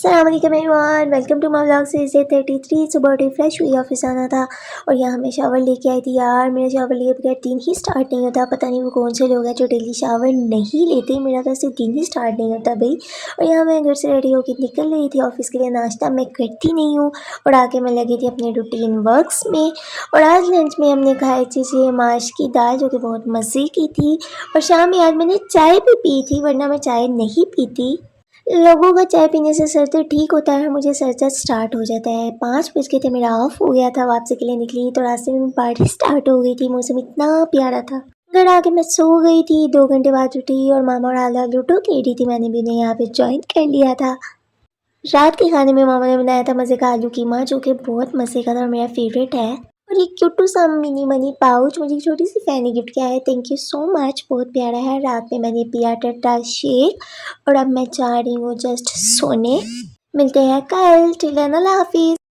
अस्सलामुअलैकुम everyone, welcome to my vlog. से 33 सुबह उठी, फ्रेश हुई, ऑफिस आना था और यहाँ मैं शावर लेके आई थी। यार मेरा शावर लिए बगैर दिन ही स्टार्ट नहीं होता। पता नहीं वो कौन से लोग हैं जो डेली शावर नहीं लेते। मेरा तो ऐसे दिन ही स्टार्ट नहीं होता भाई। और यहाँ मैं घर से रेडी होकर निकल रही थी ऑफिस के लिए। नाश्ता मैं करती नहीं हूँ और आके मैं लगी थी अपने रूटीन वर्क्स में। और आज लंच में हमने खाई थी माश की दाल, जो कि बहुत मज़े की थी। और शाम में आज मैंने चाय भी पी थी, वरना मैं चाय नहीं पीती। लोगों का चाय पीने से सर दर्द ठीक होता है, मुझे सर दर्द स्टार्ट हो जाता है। 5 बज के थे, मेरा ऑफ हो गया था। वापसी के लिए निकली तो रास्ते में बारिश स्टार्ट हो गई थी। मौसम इतना प्यारा था। घर आके मैं सो गई थी। 2 घंटे बाद उठी और मामा और आला लूडो खेल रही थी। मैंने भी उन्हें यहाँ पे ज्वाइन कर लिया था। रात के खाने में मामा ने बनाया था मज़े का आलू कीमा, जो कि बहुत मज़े का था और मेरा फेवरेट है। और ये क्यूटू सा मिनी मनी पाउच मुझे एक छोटी सी फैनी गिफ्ट किया है। थैंक यू सो मच, बहुत प्यारा है। रात में मैंने पिया टट्टा शेक और अब मैं जा रही हूँ जस्ट सोने। मिलते हैं कल। टिल देन अल्लाह हाफिज़।